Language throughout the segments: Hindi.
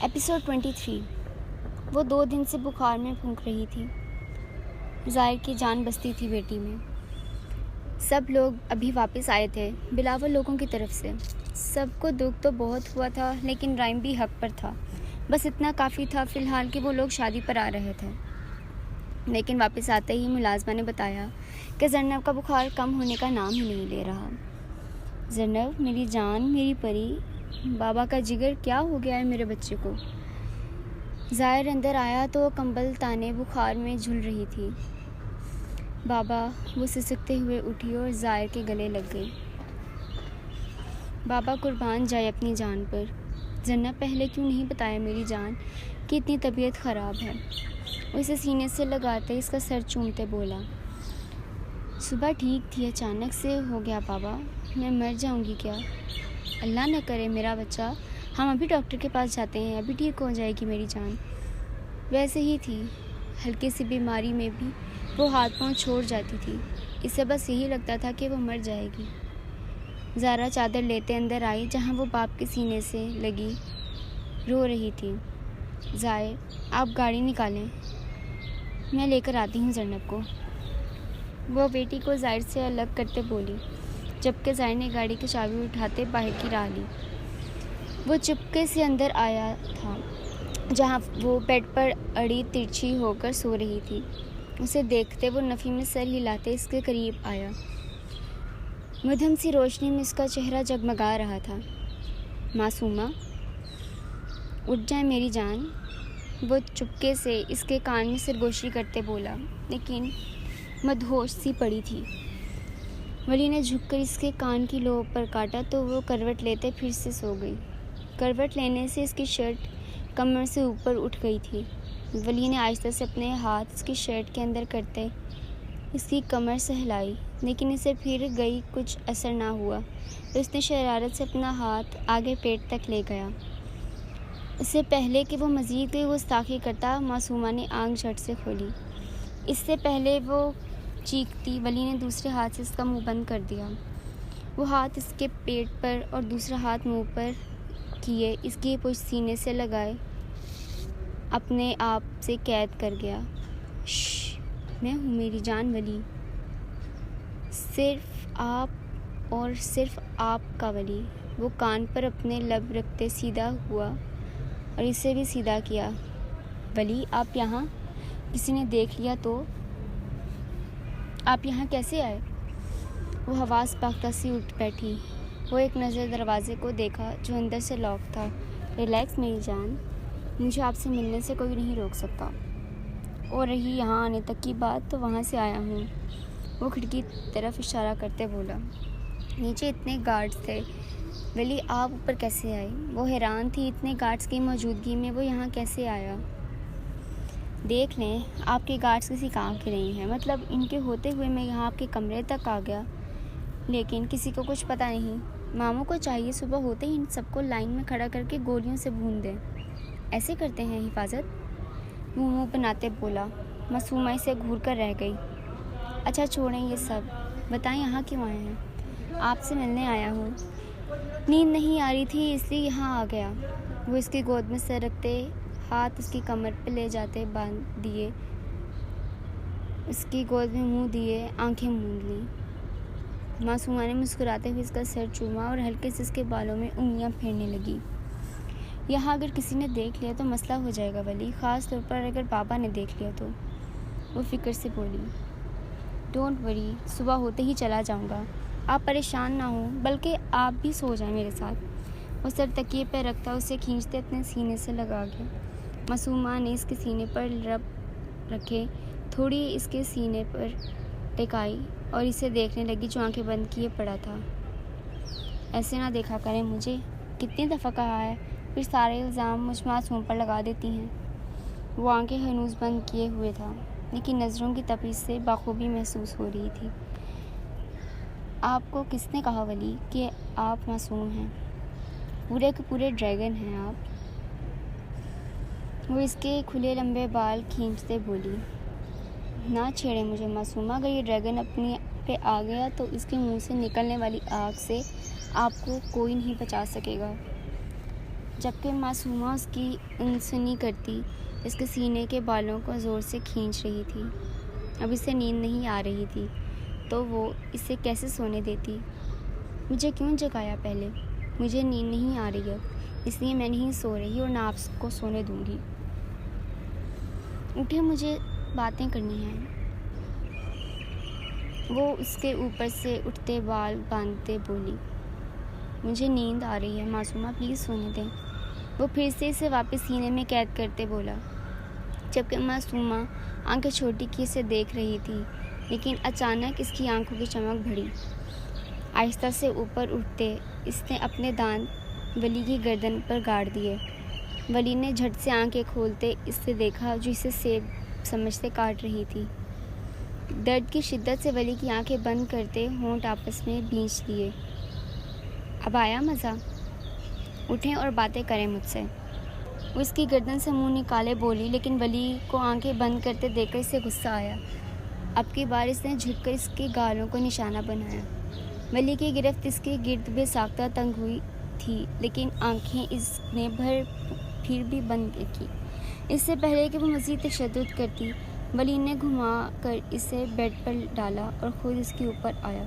एपिसोड 23। वो 2 दिन से बुखार में फूंक रही थी। ज़ाहिर की जान बसती थी बेटी में। सब लोग अभी वापस आए थे बिलावल लोगों की तरफ से। सबको दुख तो बहुत हुआ था, लेकिन राइम भी हक पर था। बस इतना काफ़ी था फ़िलहाल कि वो लोग शादी पर आ रहे थे। लेकिन वापस आते ही मुलाजमा ने बताया कि ज़रनब का बुखार कम होने का नाम ही नहीं ले रहा। ज़रनब, मेरी जान, मेरी परी, बाबा का जिगर, क्या हो गया है मेरे बच्चे को? ज़ाहिर अंदर आया तो कंबल ताने बुखार में झुल रही थी। बाबा, वो सिसकते हुए उठी और ज़ाहिर के गले लग गई। बाबा कुर्बान जाए अपनी जान पर। ज़रनब, पहले क्यों नहीं बताया मेरी जान कि इतनी तबीयत ख़राब है? वो इसे सीने से लगाते इसका सर चूमते बोला। सुबह ठीक थी, अचानक से हो गया बाबा। मैं मर जाऊंगी क्या? अल्लाह न करे मेरा बच्चा। हम अभी डॉक्टर के पास जाते हैं, अभी ठीक हो जाएगी मेरी जान। वैसे ही थी, हल्की सी बीमारी में भी वो हाथ पांव छोड़ जाती थी। इसे बस यही लगता था कि वो मर जाएगी। ज़ारा चादर लेते अंदर आई जहां वो बाप के सीने से लगी रो रही थी। ज़ाहिर, आप गाड़ी निकालें, मैं लेकर आती हूँ ज़रनब को। वो बेटी को ज़ाहिर से अलग करते बोली, जबकि ज़ाहिर ने गाड़ी की चाबी उठाते बाहर की राह ली। वो चुपके से अंदर आया था जहाँ वो बेड पर अड़ी तिरछी होकर सो रही थी। उसे देखते वो नफ़ी में सर हिलाते इसके करीब आया। मध्यम सी रोशनी में इसका चेहरा जगमगा रहा था। मासूमा, उठ जाए मेरी जान, वो चुपके से इसके कान में सिरगोशी करते बोला, लेकिन मदहोश सी पड़ी थी। वली ने झुककर इसके कान की लोब पर काटा तो वो करवट लेते फिर से सो गई। करवट लेने से इसकी शर्ट कमर से ऊपर उठ गई थी। वली ने आहिस्ता से अपने हाथ इसकी शर्ट के अंदर करते इसकी कमर से हिलाई, लेकिन इसे फिर गई कुछ असर ना हुआ तो इसने शरारत से अपना हाथ आगे पेट तक ले गया। इससे पहले कि वो मज़ीद कोई गुस्ताखी करता, मासूमा ने आंख झट से खोली। इससे पहले वो चीखती, वली ने दूसरे हाथ से इसका मुंह बंद कर दिया। वो हाथ इसके पेट पर और दूसरा हाथ मुंह पर किए इसकी पुश सीने से लगाए अपने आप से कैद कर गया। मैं हूँ मेरी जान वली, सिर्फ आप और सिर्फ आपका वली। वो कान पर अपने लब रखते सीधा हुआ और इसे भी सीधा किया। वली, आप यहाँ? किसी ने देख लिया तो? आप यहाँ कैसे आए? वो हवास पाख्ता सी उठ बैठी। वो एक नज़र दरवाजे को देखा जो अंदर से लॉक था। रिलैक्स मेरी जान, मुझे आपसे मिलने से कोई नहीं रोक सकता। और रही यहाँ आने तक की बात, तो वहाँ से आया हूँ। वो खिड़की तरफ इशारा करते बोला। नीचे इतने गार्ड्स थे, वली आप ऊपर कैसे आई? वो हैरान थी, इतने गार्ड्स की मौजूदगी में वो यहाँ कैसे आया? देख लें, आपके गार्ड्स किसी काम के नहीं हैं। मतलब इनके होते हुए मैं यहाँ आपके कमरे तक आ गया, लेकिन किसी को कुछ पता नहीं। मामू को चाहिए सुबह होते ही इन सबको लाइन में खड़ा करके गोलियों से भून दें। ऐसे करते हैं हिफाजत? वो मुँह बनाते बोला। मासूमा से घूर कर रह गई। अच्छा छोड़ें ये सब, बताएं यहाँ क्यों आए हैं? आपसे मिलने आया हूँ। नींद नहीं आ रही थी इसलिए यहाँ आ गया। वो इसकी गोद में सर रखते हाथ उसकी कमर पे ले जाते बांध दिए, उसकी गोद में मुंह दिए, आंखें मूंद ली। मासूमा ने मुस्कुराते हुए इसका सर चूमा और हल्के से इसके बालों में उंगलियां फेरने लगी। यहाँ अगर किसी ने देख लिया तो मसला हो जाएगा वली, ख़ास तौर पर अगर बाबा ने देख लिया तो। वो फिक्र से बोली। डोंट वरी, सुबह होते ही चला जाऊँगा। आप परेशान ना हो, बल्कि आप भी सो जाएं मेरे साथ। वो सर तकिए पर रखता उसे खींचते अपने सीने से लगा गया। मासूमा ने इसके सीने पर रब रखे, थोड़ी इसके सीने पर टिकाई और इसे देखने लगी जो आंखें बंद किए पड़ा था। ऐसे ना देखा करें मुझे, कितनी दफ़ा कहा है, फिर सारे इल्ज़ाम मुझ मासूम पर लगा देती हैं। वो आंखें हनूज़ बंद किए हुए था, लेकिन नज़रों की तपिश से बाखूबी महसूस हो रही थी। आपको किसने कहा वली कि आप मासूम हैं? पूरे के पूरे ड्रैगन हैं आप। वो इसके खुले लंबे बाल खींचते बोली। ना छेड़े मुझे मासूमा, अगर ये ड्रैगन अपने पे आ गया तो इसके मुंह से निकलने वाली आग से आपको कोई नहीं बचा सकेगा। जबकि मासूमा उसकी अनसुनी करती इसके सीने के बालों को ज़ोर से खींच रही थी। अब इसे नींद नहीं आ रही थी तो वो इसे कैसे सोने देती। मुझे क्यों जगाया पहले? मुझे नींद नहीं आ रही है, इसलिए मैं नहीं सो रही और ना आपको सोने दूंगी। उठे, मुझे बातें करनी हैं। वो उसके ऊपर से उठते बाल बांधते बोली, मुझे नींद आ रही है मासूमा, प्लीज़ सोने दें। वो फिर से इसे वापस सीने में कैद करते बोला, जबकि मासूमा आंखें छोटी की इसे देख रही थी। लेकिन अचानक इसकी आंखों की चमक बढ़ी। आहिस्ता से ऊपर उठते इसने अपने दांत वली की गर्दन पर गाड़ दिए। वली ने झट से आंखें खोलते इससे देखा जो इसे सेब समझते काट रही थी। दर्द की शिद्दत से वली की आंखें बंद करते होंठ आपस में भींच लिए। अब आया मज़ा? उठें और बातें करें मुझसे। वो इसकी गर्दन से मुंह निकाले बोली, लेकिन वली को आंखें बंद करते देखकर इसे गुस्सा आया। अब की बार इसने झुककर इसके गालों को निशाना बनाया। वली की गिरफ्त इसके गिर्द बेसाख्ता तंग हुई थी, लेकिन आंखें इसने फिर भी बंद की। इससे पहले कि वो मज़ीद तशद्दुद करती, वली ने घुमा कर इसे बेड पर डाला और ख़ुद इसके ऊपर आया।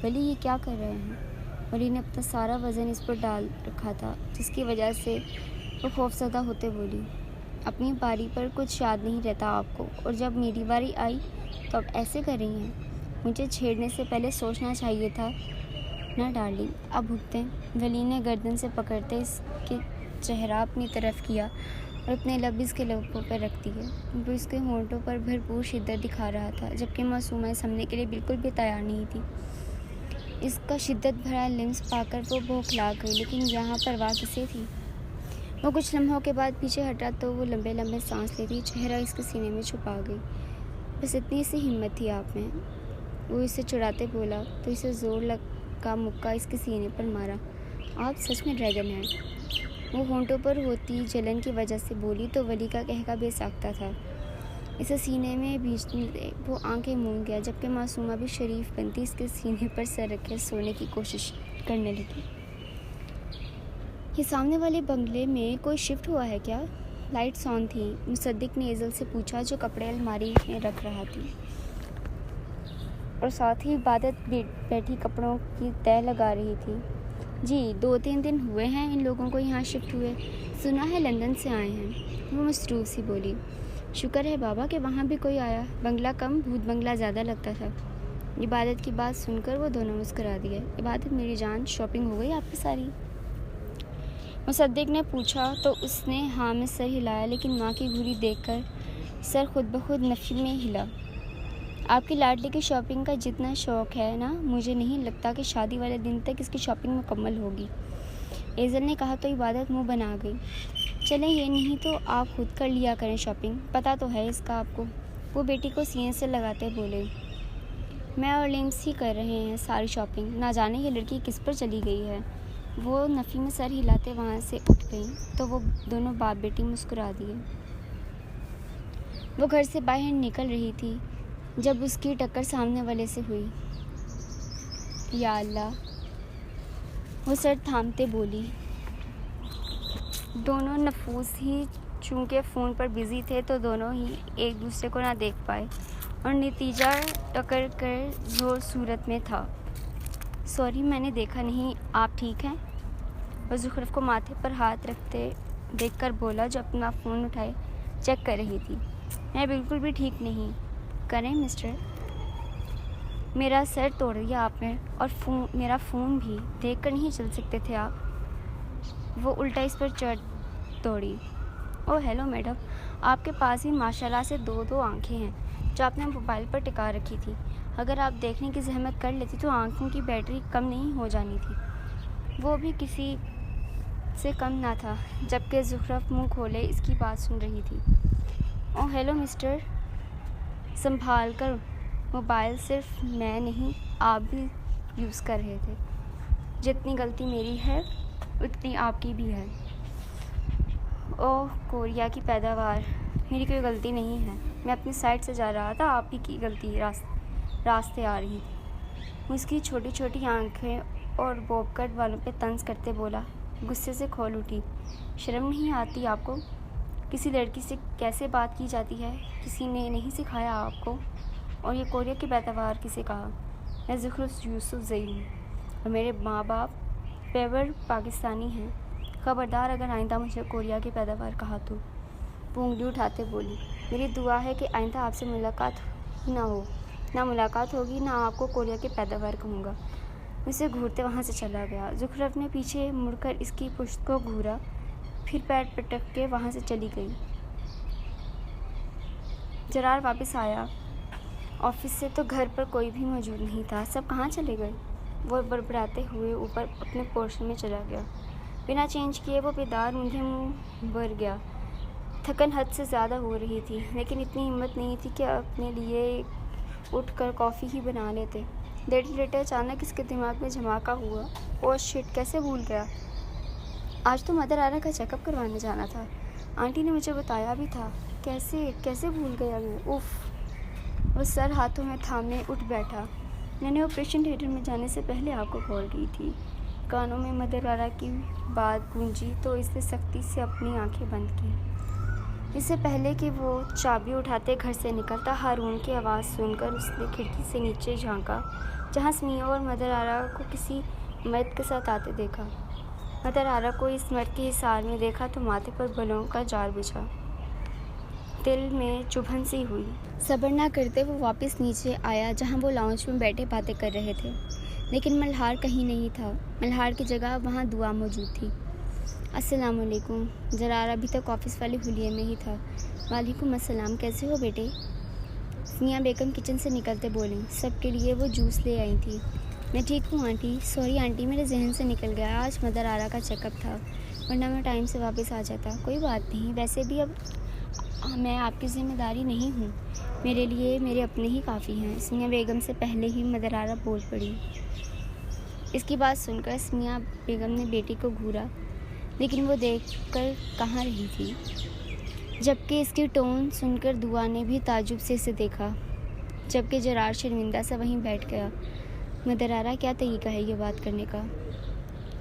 वली, ये क्या कर रहे हैं? वली ने अपना सारा वज़न इस पर डाल रखा था, जिसकी वजह से वो खौफज़दा होते बोली, अपनी बारी पर कुछ याद नहीं रहता आपको, और जब मेरी बारी आई तो अब ऐसे कर रही हैं। मुझे छेड़ने से पहले सोचना चाहिए था ना डार्लिंग। अब भुगतें। वली ने गर्दन से पकड़ते इसके चेहरा अपनी तरफ किया और अपने लब इसके लबों पर रख दिए। वो इसके होंठों पर भरपूर शिद्दत दिखा रहा था, जबकि मासूमा समझने के लिए बिल्कुल भी तैयार नहीं थी। इसका शिद्दत भरा लिम्स पाकर वो बौखला गई, लेकिन यहाँ परवाह किसे थी। वो कुछ लम्हों के बाद पीछे हटा तो वो लंबे लंबे सांस लेती चेहरा इसके सीने में छुपा गई। बस इतनी सी हिम्मत थी आप में। वो इसे चुराते बोला तो इसे ज़ोर लगा मुक्का इसके सीने पर मारा। आप सच में ड्रैगन हैं। वो होंठों पर होती जलन की वजह से बोली तो वली का कहका बेसाख्ता था। इसे सीने में भींचते वो आंखें मूंद गया, जबकि मासूमा भी शरीफ बनती इसके सीने पर सर रखे सोने की कोशिश करने लगी। ये सामने वाले बंगले में कोई शिफ्ट हुआ है क्या? लाइट्स ऑन थी। मुसद्दिक ने एजल से पूछा, जो कपड़े अलमारी में रख रहा थी और साथ ही इबादत बैठी कपड़ों की तय लगा रही थी। जी 2-3 दिन हुए हैं इन लोगों को यहाँ शिफ्ट हुए, सुना है लंदन से आए हैं। वो मसरूफ़ सी बोली, शुक्र है बाबा कि वहाँ भी कोई आया, बंगला कम भूत बंगला ज़्यादा लगता था। इबादत की बात सुनकर वो दोनों मुस्करा दिए। इबादत मेरी जान, शॉपिंग हो गई आपकी सारी? मुसद्दिक ने पूछा तो उसने हाँ में सर हिलाया, लेकिन माँ की घूरी देखकर सर खुद ब खुद नफी में हिला। आपकी लाडली की शॉपिंग का जितना शौक़ है ना, मुझे नहीं लगता कि शादी वाले दिन तक इसकी शॉपिंग मुकम्मल होगी। एजल ने कहा तो इबादत मुंह बना गई। चलें, ये नहीं तो आप खुद कर लिया करें शॉपिंग, पता तो है इसका आपको। वो बेटी को सीने से लगाते बोले, मैं और लिम्स ही कर रहे हैं सारी शॉपिंग, ना जाने ये लड़की किस पर चली गई है। वो नफ़ी में सर हिलाते वहाँ से उठ गई तो वो दोनों बाप बेटी मुस्कुरा दिए। वो घर से बाहर निकल रही थी जब उसकी टक्कर सामने वाले से हुई। या अल्लाह, वो सर थामते बोली। दोनों नफूस ही चूँकि फ़ोन पर बिज़ी थे तो दोनों ही एक दूसरे को ना देख पाए और नतीजा टक्कर कर ज़ोर सूरत में था। सॉरी, मैंने देखा नहीं, आप ठीक हैं? वह ज़ुखरफ को माथे पर हाथ रखते देखकर बोला, जो अपना फ़ोन उठाए चेक कर रही थी। मैं बिल्कुल भी ठीक नहीं। करें मिस्टर? मेरा सर तोड़ दिया आपने, और मेरा फ़ोन भी देखकर नहीं चल सकते थे आप? वो उल्टा इस पर चढ़ दौड़ी। ओह हेलो मैडम, आपके पास ही माशाल्लाह से दो आंखें हैं जो आपने मोबाइल पर टिका रखी थी। अगर आप देखने की जहमत कर लेती तो आंखों की बैटरी कम नहीं हो जानी थी। वो भी किसी से कम ना था, जबकि ज़ुखरफ मुंह खोले इसकी बात सुन रही थी। ओह हेलो मिस्टर, संभाल कर, मोबाइल सिर्फ मैं नहीं आप भी यूज़ कर रहे थे। जितनी गलती मेरी है उतनी आपकी भी है। ओह कोरिया की पैदावार, मेरी कोई गलती नहीं है, मैं अपनी साइड से जा रहा था, आप ही की गलती रास्ते आ रही थी। उसकी छोटी छोटी आंखें और बॉब कट वालों पे तंज करते बोला, गुस्से से खोल उठी। शर्म नहीं आती आपको? किसी लड़की से कैसे बात की जाती है? किसी ने नहीं सिखाया आपको? और ये कोरिया की पैदावार किसे कहा? मैं ज़ुखरुफ यूसुफजई हूँ और मेरे माँ बाप पेवर पाकिस्तानी हैं। ख़बरदार अगर आइंदा मुझे कोरिया की पैदावार कहा तो। वो उंगली उठाते बोली, मेरी दुआ है कि आइंदा आपसे मुलाकात ही ना हो। ना मुलाकात होगी, ना आपको कोरिया की पैदावार कहूँगा। उसे घूरते वहाँ से चला गया। ज़ुखरुफ ने पीछे मुड़कर इसकी पुश्त को घूरा, फिर पैर पटक के वहाँ से चली गई। जरार वापस आया। ऑफिस से तो घर पर कोई भी मौजूद नहीं था। सब कहाँ चले गए? वो बड़बड़ाते हुए ऊपर अपने पोर्शन में चला गया। बिना चेंज किए वो बेदार ऊँधे मुँह भर गया। थकन हद से ज़्यादा हो रही थी, लेकिन इतनी हिम्मत नहीं थी कि अपने लिए उठकर कॉफ़ी ही बना लेते। लेटे लेटे अचानक इसके दिमाग में झमाका हुआ। ओह शिट, कैसे भूल गया। आज तो मदर आरा का चेकअप करवाने जाना था। आंटी ने मुझे बताया भी था। कैसे भूल गया मैं। उफ़। वो सर हाथों में थामे उठ बैठा। मैंने ऑपरेशन थिएटर में जाने से पहले आपको कॉल की थी। कानों में मदर आरा की बात गूंजी तो इसने सख्ती से अपनी आंखें बंद की। इससे पहले कि वो चाबी उठाते घर से निकलता, हारून की आवाज़ सुनकर उसने खिड़की से नीचे झांका, जहाँ स्मिया और मदर आरा को किसी मर्द के साथ आते देखा। मदर आरा को इस मर्द के हिसार में देखा तो माथे पर बलों का जाल बिछा। दिल में चुभन सी हुई। सब्र ना करते वो वापस नीचे आया, जहाँ वो लाउंज में बैठे बातें कर रहे थे, लेकिन मल्हार कहीं नहीं था। मल्हार की जगह वहाँ दुआ मौजूद थी। अस्सलाम वालेकुम। जरार अभी तक ऑफिस वाले हुलिये में ही था। वालेकुम अस्सलाम, कैसे हो बेटे? स्मिया बेगम किचन से निकलते बोली। सबके लिए वो जूस ले आई थी। मैं ठीक हूँ आंटी। सॉरी आंटी, मेरे जहन से निकल गया। आज मदर आरा का चेकअप था, वरना मैं टाइम से वापस आ जाता। कोई बात नहीं, वैसे भी अब मैं आपकी ज़िम्मेदारी नहीं हूँ। मेरे लिए मेरे अपने ही काफ़ी हैं। स्मिया बेगम से पहले ही मदर आरा बोल पड़ी। इसकी बात सुनकर स्मिया बेगम ने बेटी को घूरा, लेकिन वो देखकर कहाँ रही थी। जबकि इसकी टोन सुनकर दुआ ने भी ताज्जुब से इसे देखा, जबकि जरार शर्मिंदा सा वहीं बैठ गया। मदर आरा, क्या तरीका है ये बात करने का?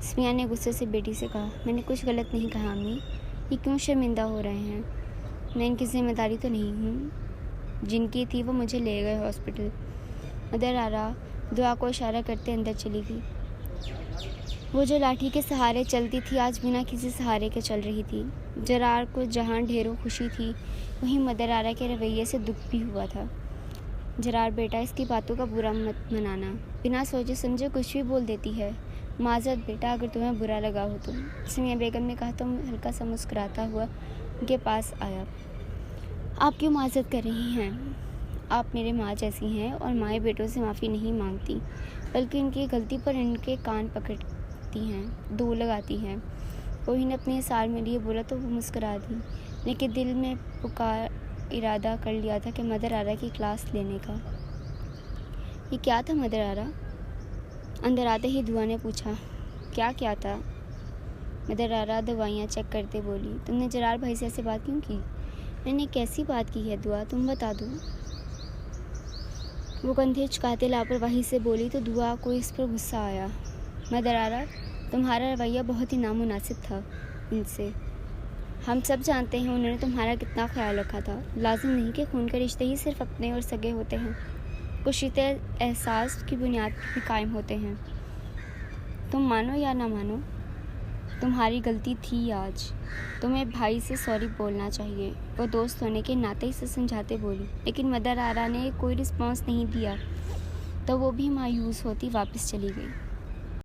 स्मिया ने गुस्से से बेटी से कहा। मैंने कुछ गलत नहीं कहा अम्मी, ये क्यों शर्मिंदा हो रहे हैं? मैं इनकी जिम्मेदारी तो नहीं हूँ। जिनकी थी वो मुझे ले गए हॉस्पिटल। मदर आरा दुआ को इशारा करते अंदर चली गई। वो जो लाठी के सहारे चलती थी, आज बिना किसी सहारे के चल रही थी। जरार को जहाँ ढेरों खुशी थी, वहीं मदर आरा के रवैये से दुख भी हुआ था। जरार बेटा, इसकी बातों का बुरा मत मनाना। बिना सोचे समझे कुछ भी बोल देती है। माजरत बेटा, अगर तुम्हें बुरा लगा हो तो। स्मिया बेगम ने कहा तो हल्का सा मुस्कुराता हुआ उनके पास आया। आप क्यों माजरत कर रही हैं? आप मेरे माँ जैसी हैं और माएँ बेटों से माफ़ी नहीं मांगती, बल्कि इनकी गलती पर इनके कान पकड़ती हैं, दो लगाती हैं। कोई ने अपने हिसार में लिए बोला तो वो मुस्कुरा दी, लेकिन दिल में पुकार इरादा कर लिया था कि मदर आरा की क्लास लेने का। ये क्या था मदर आरा? अंदर आते ही दुआ ने पूछा। क्या था? मदर आरा दवाइयाँ चेक करते बोली। तुमने जरार भाई से ऐसे बात क्यों की? मैंने कैसी बात की है दुआ, तुम बता दो। वो कंधे चुकाते लापरवाही से बोली तो दुआ को इस पर गुस्सा आया। मदर आरा, तुम्हारा रवैया बहुत ही नामुनासिब था इनसे। हम सब जानते हैं उन्होंने तुम्हारा कितना ख्याल रखा था। लाजिम नहीं कि खून के रिश्ते ही सिर्फ अपने और सगे होते हैं, कुछ रिश्ते एहसास की बुनियाद पर भी कायम होते हैं। तुम मानो या ना मानो, तुम्हारी गलती थी आज। तुम्हें भाई से सॉरी बोलना चाहिए। वो दोस्त होने के नाते से समझाते बोली, लेकिन मदर आरा ने कोई रिस्पॉन्स नहीं दिया, तो वो भी मायूस होती वापस चली गई।